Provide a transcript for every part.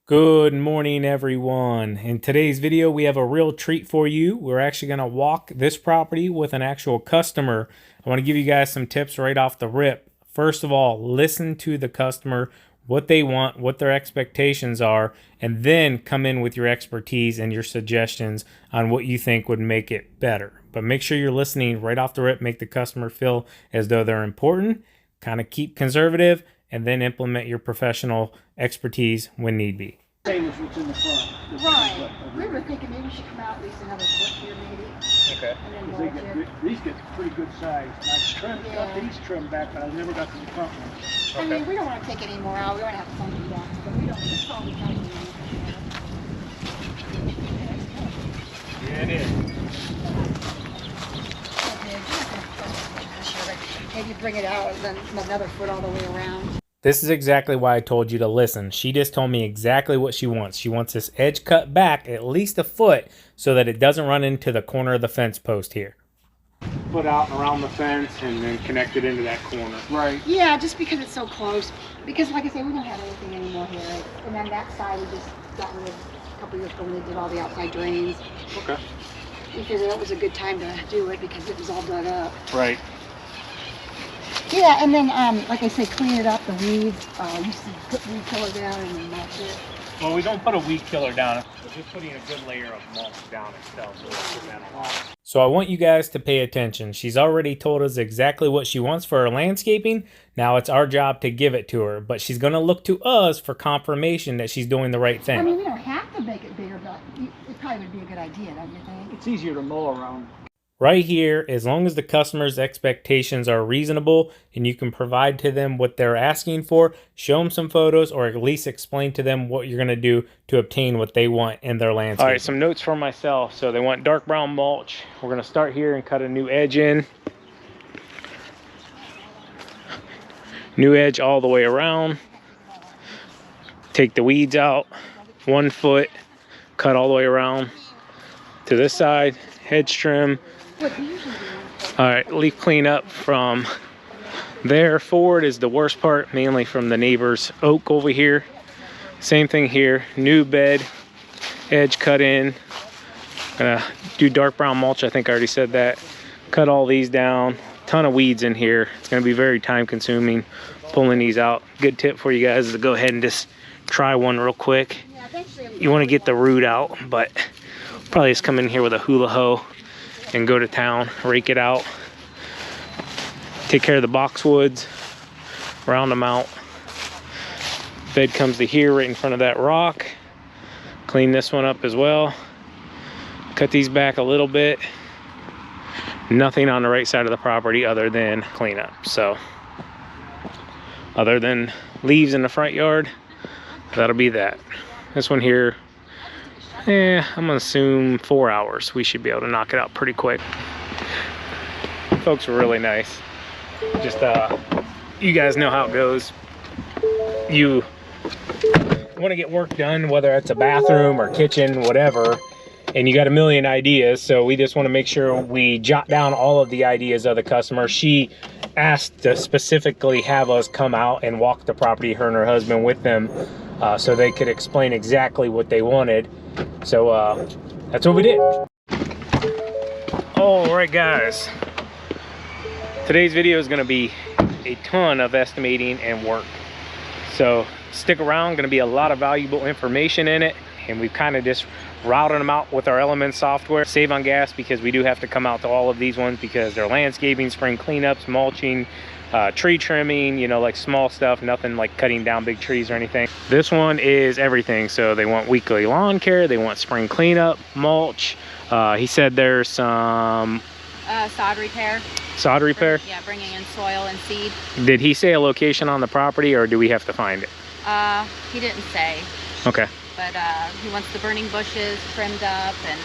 Good morning, everyone. In today's video, we have a real treat for you. We're actually going to walk this property with an actual customer. I want to give you guys some tips right off the rip. First of all, listen to the customer, what they want, what their expectations are, and then come in with your expertise and your suggestions on what you think would make it better. But make sure you're listening right off the rip, make the customer feel as though they're important, kind of keep conservative, and then implement your professional expertise when need be. Same as what's in the front. Right. We were thinking maybe we should come out at least another foot here, maybe. Okay. And then They mulch it. these get pretty good size. I got Yeah. these trimmed back, but I never got to the front ones. I mean, we don't want to take any more out. We want to have some of that, but we don't. This is all we got to do. Yeah, it is. Maybe bring it out and then another foot all the way around. This is exactly why I told you to listen. She just told me exactly what she wants. She wants this edge cut back at least a foot so that it doesn't run into the corner of the fence post here. Put out around the fence and then connect it into that corner. Right. Yeah, just because it's so close. Because like I say, we don't have anything anymore here. And then that side, we just got rid of a couple years ago when they did all the outside drains. Okay. We figured that was a good time to do it because it was all dug up. Right. Yeah, and then, like I say, clean it up, the weeds. You see, put weed killer down and then mulch it. Well, we don't put a weed killer down. We're just putting a good layer of mulch down itself. So I want you guys to pay attention. She's already told us exactly what she wants for her landscaping. Now it's our job to give it to her. But she's going to look to us for confirmation that she's doing the right thing. I mean, we don't have to make it bigger, but it probably would be a good idea, don't you think? It's easier to mow around. Right here, as long as the customer's expectations are reasonable and you can provide to them what they're asking for, show them some photos or at least explain to them what you're going to do to obtain what they want in their landscape. All right, some notes for myself. So they want dark brown mulch. We're going to start here and cut a new edge in. New edge all the way around. Take the weeds out. 1 foot. Cut all the way around to this side. Hedge trim. All right, leaf cleanup from there forward is the worst part, mainly from the neighbor's oak over here. Same thing here, new bed, edge cut in. Gonna do dark brown mulch, I think I already said that. Cut all these down, ton of weeds in here. It's gonna be very time consuming pulling these out. Good tip for you guys is to go ahead and just try one real quick. You wanna get the root out, but probably just come in here with a hula hoe and go to town, rake it out, take care of the boxwoods, round them out. Bed comes to here right in front of that rock. Clean this one up as well. Cut these back a little bit. Nothing on the right side of the property other than cleanup. So other than leaves in the front yard, that'll be that. This one here, I'm gonna assume 4 hours. We should be able to knock it out pretty quick. Folks were really nice. Just, you guys know how it goes. You want to get work done, whether it's a bathroom or kitchen, whatever, and you got a million ideas. So we just want to make sure we jot down all of the ideas of the customer. She asked to specifically have us come out and walk the property, her and her husband with them, so they could explain exactly what they wanted. So that's what we did. All right, guys. Today's video is going to be a ton of estimating and work. So stick around, going to be a lot of valuable information in it. And we've kind of just routed them out with our Elements software. Save on gas because we do have to come out to all of these ones because they're landscaping, spring cleanups, mulching, tree trimming, you know, like small stuff, nothing like cutting down big trees or anything. This one is everything. So they want weekly lawn care, they want spring cleanup, mulch. He said there's some sod repair. Sod repair? Yeah, bringing in soil and seed. Did he say a location on the property or do we have to find it? He didn't say. Okay. But he wants the burning bushes trimmed up and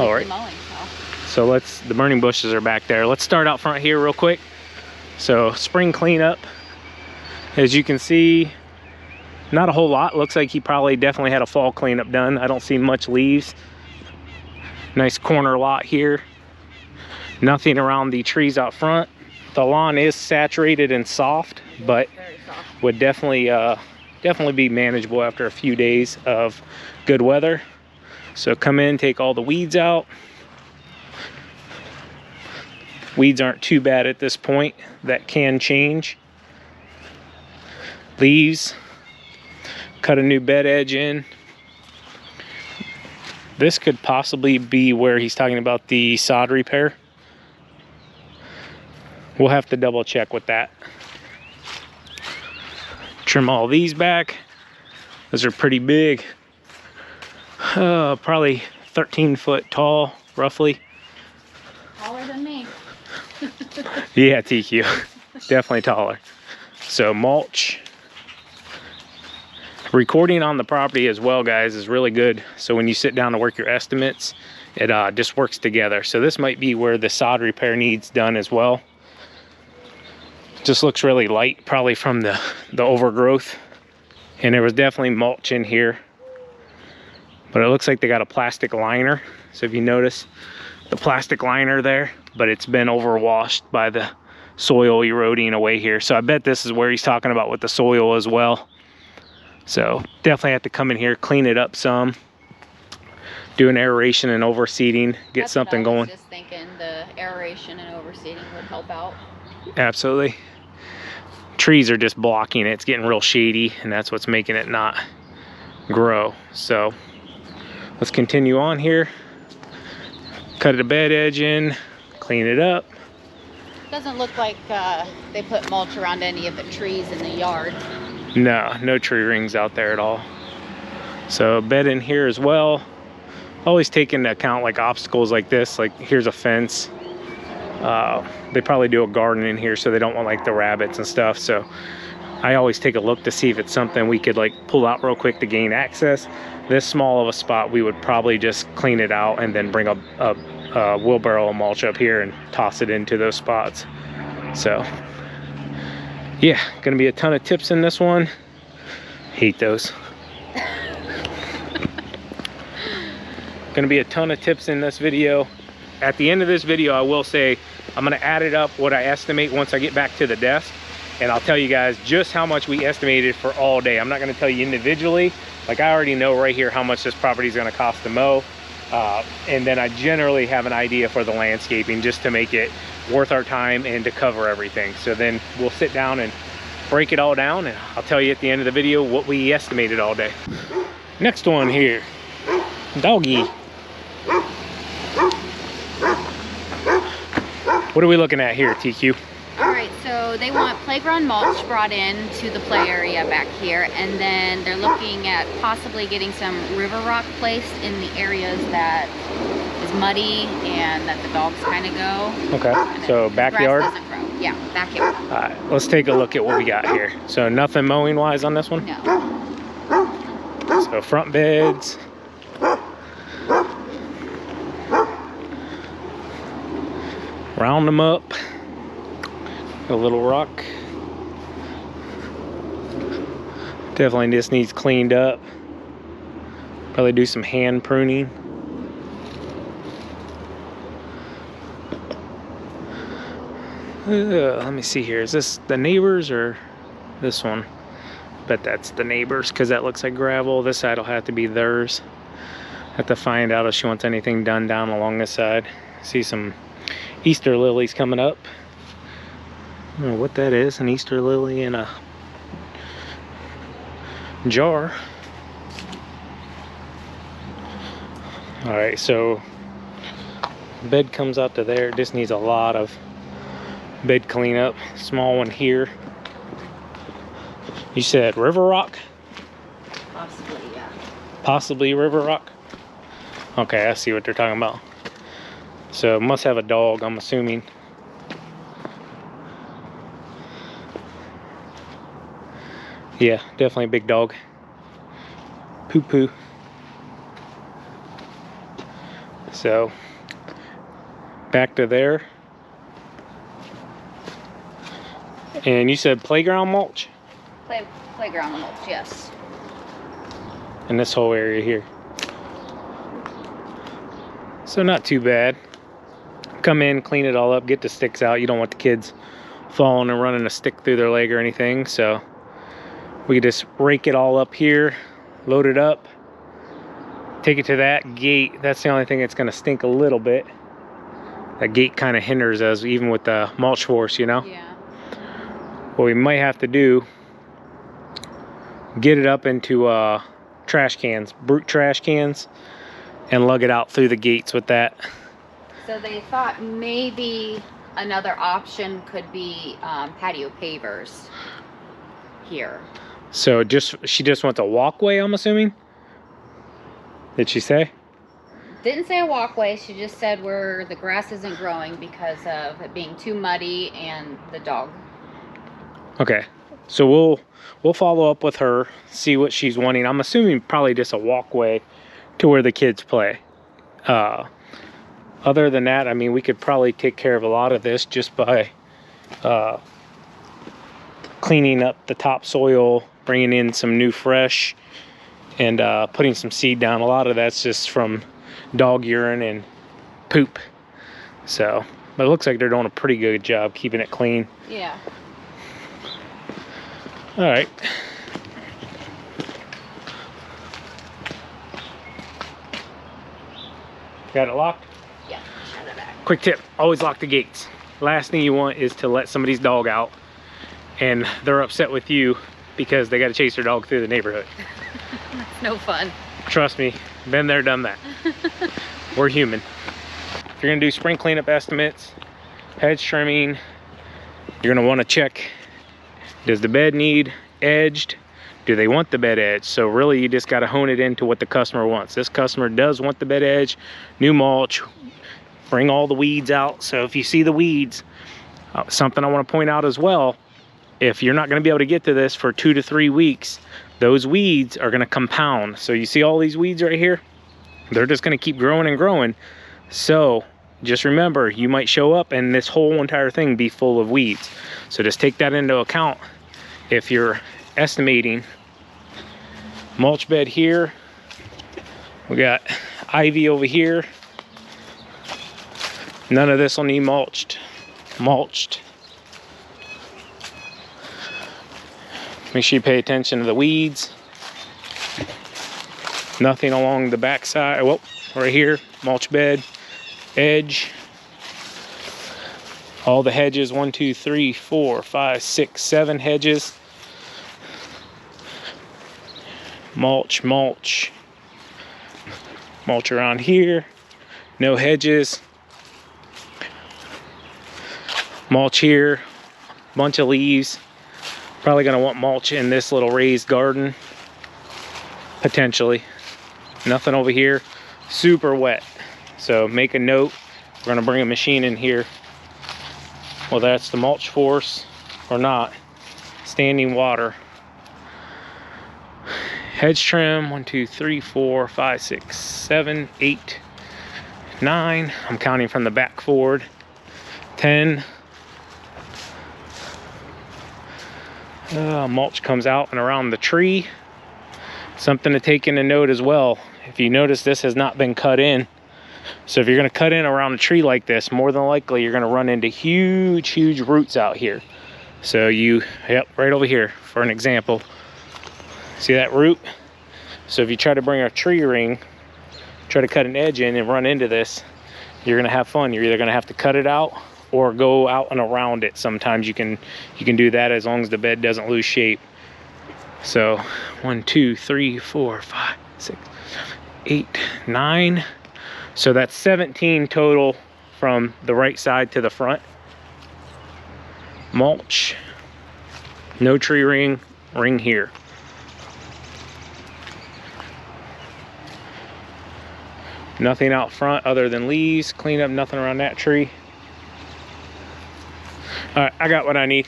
all right. mowing. So the burning bushes are back there. Let's start out front here real quick. So spring cleanup, as you can see, not a whole lot. Looks like he probably definitely had a fall cleanup done. I don't see much leaves. Nice corner lot here. Nothing around the trees out front. The lawn is saturated and soft, but would definitely definitely be manageable after a few days of good weather. So come in, take all the weeds out. Weeds aren't too bad at this point. That can change. Leaves, cut a new bed edge in. This could possibly be where he's talking about the sod repair. We'll have to double check with that. Trim all these back. Those are pretty big. Probably 13 foot tall, roughly. Taller than me. Yeah, TQ. Definitely taller. So mulch. Recording on the property as well, guys, is really good. So when you sit down to work your estimates, it just works together. So this might be where the sod repair needs done as well. Just looks really light, probably from the overgrowth. And there was definitely mulch in here. But it looks like they got a plastic liner. So if you notice the plastic liner there, but it's been overwashed by the soil eroding away here. So I bet this is where he's talking about with the soil as well. So definitely have to come in here, clean it up some, do an aeration and overseeding, get That's something what I was going. just thinking the aeration and overseeding would help out. Absolutely. Trees are just blocking it. It's getting real shady, and that's what's making it not grow. So let's continue on here. Cut the bed edge in, clean it up. Doesn't look like they put mulch around any of the trees in the yard. No tree rings out there at all. So bed in here as well. Always take into account like obstacles like this, like here's a fence. They probably do a garden in here, so they don't want like the rabbits and stuff. So I always take a look to see if it's something we could like pull out real quick to gain access. This small of a spot, we would probably just clean it out and then bring a wheelbarrow of mulch up here and toss it into those spots. So yeah, gonna be a ton of tips in this one. Hate those. Gonna be a ton of tips in this video. At the end of this video, I will say I'm gonna add it up what I estimate once I get back to the desk, and I'll tell you guys just how much we estimated for all day. I'm not gonna tell you individually. Like I already know right here how much this property is gonna cost to mow. And then I generally have an idea for the landscaping just to make it worth our time and to cover everything. So then we'll sit down and break it all down, and I'll tell you at the end of the video what we estimated all day. Next one here, doggy. What are we looking at here, TQ? All right, so they want playground mulch brought in to the play area back here, and then they're looking at possibly getting some river rock placed in the areas that is muddy and that the dogs kind of go. Okay, so backyard? Grass doesn't grow. Yeah, backyard. All right, let's take a look at what we got here. So nothing mowing wise on this one? No. So front beds. Round them up. A little rock. Definitely just needs cleaned up. Probably do some hand pruning. Let me see here. Is this the neighbors or this one? Bet that's the neighbors because that looks like gravel. This side will have to be theirs. Have to find out if she wants anything done down along this side. See some Easter lilies coming up. I don't know what that is, an Easter lily in a jar. All right, so bed comes out to there. This needs a lot of bed cleanup. Small one here. You said river rock? Possibly, yeah. Possibly river rock? Okay, I see what they're talking about. So must have a dog, I'm assuming. Yeah, definitely a big dog. Poo poo. So back to there. And you said playground mulch? Playground mulch, yes. In this whole area here. So not too bad. Come in, clean it all up, get the sticks out. You don't want the kids falling and running a stick through their leg or anything, so We could just rake it all up here, load it up, take it to that gate. That's the only thing that's gonna stink a little bit. That gate kind of hinders us, even with the mulch force, you know? Yeah. What we might have to do, get it up into trash cans, brute trash cans, and lug it out through the gates with that. So they thought maybe another option could be patio pavers here. So she just wants a walkway, I'm assuming? Did she say? Didn't say a walkway, she just said where the grass isn't growing because of it being too muddy and the dog. Okay, so we'll follow up with her, see what she's wanting. I'm assuming probably just a walkway to where the kids play. Other than that, I mean, we could probably take care of a lot of this just by cleaning up the topsoil, bringing in some new fresh, and putting some seed down. A lot of that's just from dog urine and poop. So, but it looks like they're doing a pretty good job keeping it clean. Yeah. All right. Got it locked? Yeah, shut it back. Quick tip, always lock the gates. Last thing you want is to let somebody's dog out and they're upset with you because they got to chase their dog through the neighborhood. That's no fun. Trust me, been there, done that. We're human. If you're gonna do spring cleanup estimates, hedge trimming, you're gonna want to check, does the bed need edged? Do they want the bed edged? So really you just got to hone it into what the customer wants. This customer does want the bed edge, new mulch, bring all the weeds out. So if you see the weeds, something I want to point out as well, if you're not going to be able to get to this for 2 to 3 weeks, those weeds are going to compound. So you see all these weeds right here? They're just going to keep growing and growing. So just remember, you might show up and this whole entire thing be full of weeds. So just take that into account if you're estimating. Mulch bed here. We got ivy over here. None of this will need mulched. Make sure you pay attention to the weeds. Nothing along the back side. Well, right here, mulch bed, edge. All the hedges, 1, 2, 3, 4, 5, 6, 7 hedges. Mulch around here. No hedges. Mulch here. Bunch of leaves. Probably gonna want mulch in this little raised garden. Potentially. Nothing over here. Super wet. So make a note. We're gonna bring a machine in here. Whether that's the mulch force or not. Standing water. Hedge trim, 1, 2, 3, 4, 5, 6, 7, 8, 9. I'm counting from the back forward. 10. Mulch comes out and around the tree. Something to take into note as well. If you notice, this has not been cut in. So if you're gonna cut in around a tree like this, more than likely you're gonna run into huge roots out here. So yep, right over here for an example. See that root? So if you try to bring a tree ring, try to cut an edge in and run into this, you're gonna have fun. You're either gonna have to cut it out or go out and around it. Sometimes you can do that as long as the bed doesn't lose shape. So 1, 2, 3, 4, 5, 6, 8, 9. So that's 17 total from the right side to the front. Mulch, no tree ring here. Nothing out front other than leaves. Clean up, nothing around that tree. All right, I got what I need.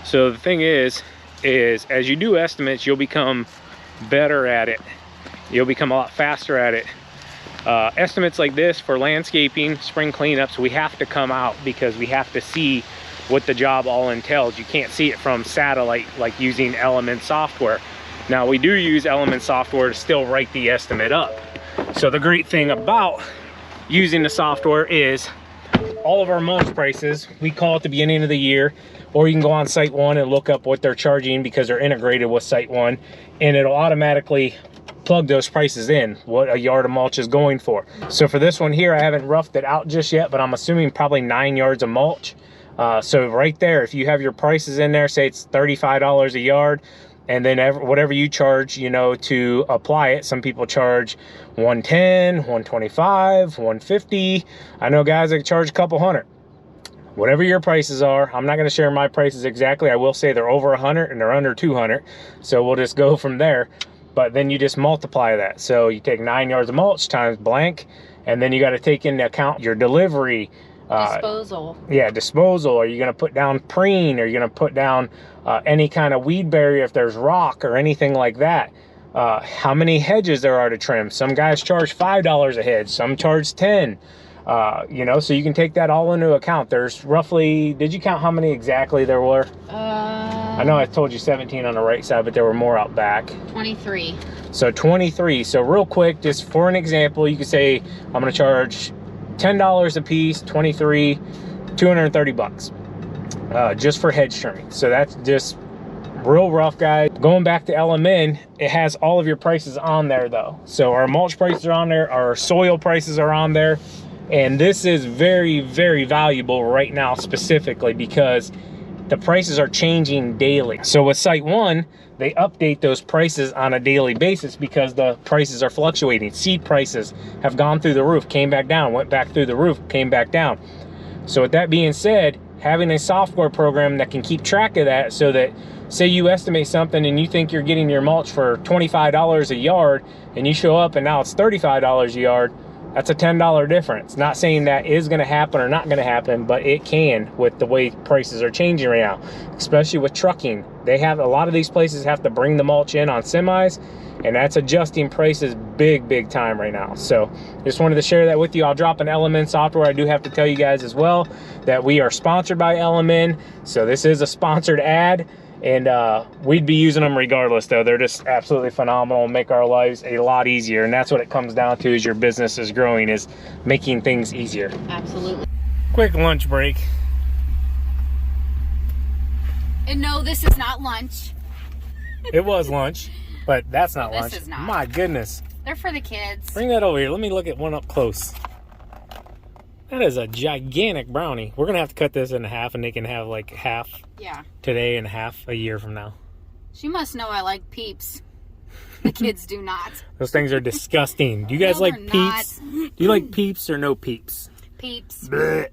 So the thing is as you do estimates, you'll become better at it. You'll become a lot faster at it. Estimates like this for landscaping, spring cleanups, we have to come out because we have to see what the job all entails. You can't see it from satellite like using Element software. Now we do use Element software to still write the estimate up. So the great thing about using the software is all of our mulch prices, we call at the beginning of the year, or you can go on Site One and look up what they're charging because they're integrated with Site One, and it'll automatically plug those prices in, what a yard of mulch is going for. So for this one here, I haven't roughed it out just yet, but I'm assuming probably 9 yards of mulch. So right there, if you have your prices in there, say it's $35 a yard, and then whatever you charge, you know, to apply it. Some people charge $110, $125, $150. I know guys that charge a couple hundred. Whatever your prices are, I'm not going to share my prices exactly. I will say they're over 100 and they're under 200. So we'll just go from there. But then you just multiply that. So you take 9 yards of mulch times blank, and then you got to take into account your delivery. Disposal. Yeah, disposal. Are you going to put down preen? Are you going to put down any kind of weed barrier if there's rock or anything like that? How many hedges there are to trim? Some guys charge $5 a hedge. Some charge 10. You know, so you can take that all into account. There's roughly, did you count how many exactly there were? I know I told you 17 on the right side, but there were more out back. 23. So 23. So real quick, just for an example, you could say I'm going to charge $10 a piece, 23, 230 bucks, just for hedge trimming. So that's just real rough, guys. Going back to LMN, it has all of your prices on there though. So our mulch prices are on there, our soil prices are on there. And this is very, very valuable right now specifically because the prices are changing daily. So with Site One, they update those prices on a daily basis because the prices are fluctuating. Seed prices have gone through the roof, came back down, went back through the roof, came back down. So with that being said, having a software program that can keep track of that, so that say you estimate something and you think you're getting your mulch for $25 a yard and you show up and now it's $35 a yard, that's a $10 difference. Not saying that is going to happen or not going to happen, but it can with the way prices are changing right now, especially with trucking. They have a lot of these places have to bring the mulch in on semis, and that's adjusting prices big time right now. So just wanted to share that with you. I'll drop an LMN software. I do have to tell you guys as well that we are sponsored by LMN. So this is a sponsored ad. And we'd be using them regardless though. They're just absolutely phenomenal and make our lives a lot easier. And that's what it comes down to, is your business is growing, is making things easier. Absolutely. Quick lunch break. And no, this is not lunch. It was lunch, but that's not This lunch. is not. My goodness. They're for the kids. Bring that over here. Let me look at one up close. That is a gigantic brownie. We're going to have to cut this in half, and they can have like half today and half a year from now. She must know I like Peeps. The kids do not. Those things are disgusting. Do you guys like Peeps? Do you like Peeps or no Peeps? Peeps. Blech.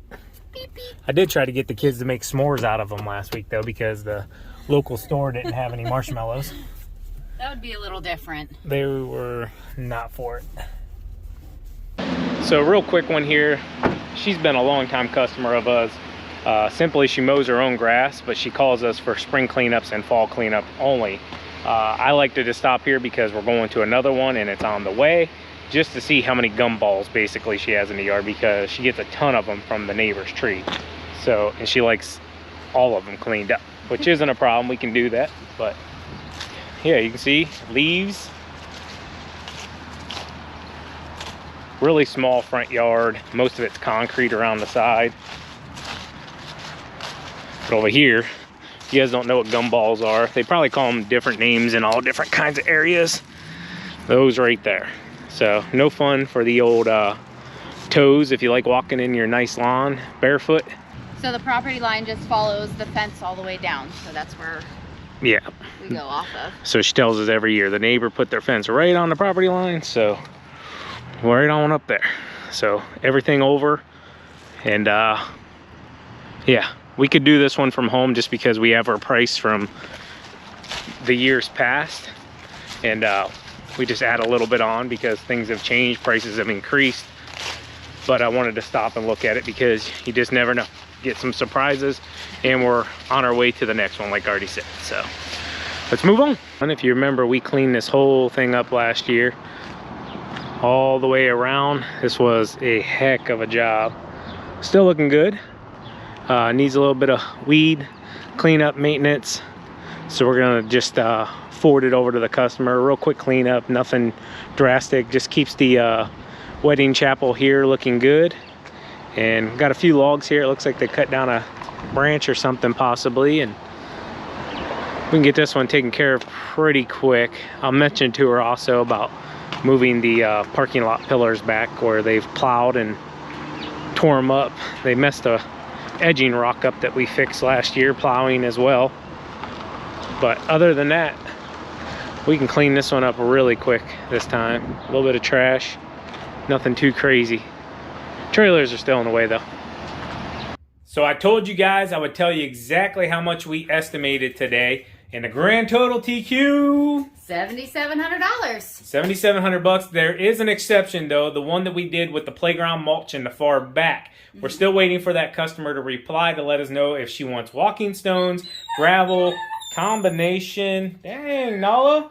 Beep, beep. I did try to get the kids to make s'mores out of them last week, though, because the local store didn't have any marshmallows. That would be a little different. They were not for it. So real quick one here. She's been a long-time customer of us. Simply, she mows her own grass, but she calls us for spring cleanups and fall cleanup only. I like to just stop here because we're going to another one and it's on the way, just to see how many gumballs basically she has in the yard, because she gets a ton of them from the neighbor's tree. So, and she likes all of them cleaned up, which isn't a problem. We can do that. But yeah, you can see leaves. Really small front yard. Most of it's concrete around the side. But over here, you guys don't know what gumballs are. They probably call them different names in all different kinds of areas. Those right there. So no fun for the old toes if you like walking in your nice lawn barefoot. So the property line just follows the fence all the way down. So that's where we go off of. So she tells us every year the neighbor put their fence right on the property line. So right on up there. So everything over. And yeah, we could do this one from home just because we have our price from the years past. And we just add a little bit on because things have changed, prices have increased. But I wanted to stop and look at it because you just never know. Get some surprises, and we're on our way to the next one, like I already said. So let's move on. And if you remember, we cleaned this whole thing up last year, all the way around. This was a heck of a job. Still looking good. Needs a little bit of weed cleanup, maintenance. So we're gonna just forward it over to the customer. Real quick cleanup, nothing drastic. Just keeps the wedding chapel here looking good. And got a few logs here. It looks like they cut down a branch or something possibly, and we can get this one taken care of pretty quick. I'll mention to her also about moving the parking lot pillars back where they've plowed and tore them up. They messed a edging rock up that we fixed last year plowing as well. But other than that, we can clean this one up really quick this time. A little bit of trash, nothing too crazy. Trailers are still in the way though. So I told you guys I would tell you exactly how much we estimated today, and the grand total, TQ, $7,700. $7,700. There is an exception though, the one that we did with the playground mulch in the far back. We're still waiting for that customer to reply to let us know if she wants walking stones, gravel, combination. Dang, Nala.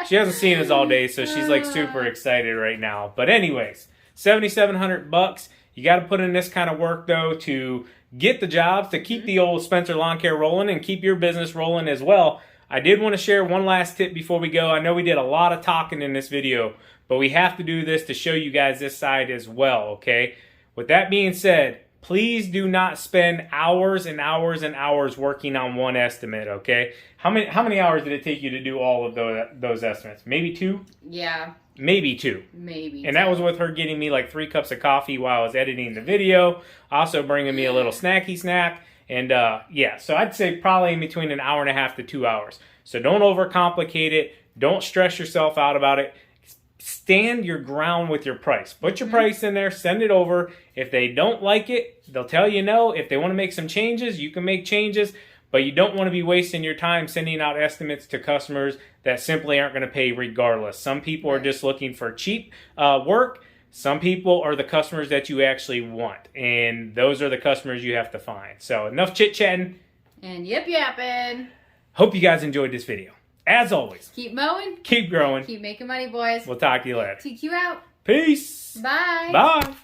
She hasn't seen us all day, so she's like super excited right now. But anyways, $7,700. You got to put in this kind of work though to get the jobs, to keep the old Spencer Lawn Care rolling and keep your business rolling as well. I did want to share one last tip before we go. I know we did a lot of talking in this video, but we have to do this to show you guys this side as well, okay? With that being said, please do not spend hours and hours and hours working on one estimate, okay? How many hours did it take you to do all of those estimates? Maybe 2? Yeah. Maybe 2. Maybe. And that was with her getting me like 3 cups of coffee while I was editing the video. Also bringing me a little snacky snack. And yeah, so I'd say probably in between an hour and a half to 2 hours. So don't overcomplicate it. Don't stress yourself out about it. Stand your ground with your price. Put your price in there, send it over. If they don't like it, they'll tell you no. If they want to make some changes, you can make changes. But you don't want to be wasting your time sending out estimates to customers that simply aren't going to pay regardless. Some people are just looking for cheap work. Some people are the customers that you actually want. And those are the customers you have to find. So enough chit-chatting. And yip-yapping. Hope you guys enjoyed this video. As always, Keep mowing. keep growing. Keep making money, boys. We'll talk to you later. TQ out. Peace. Bye. Bye.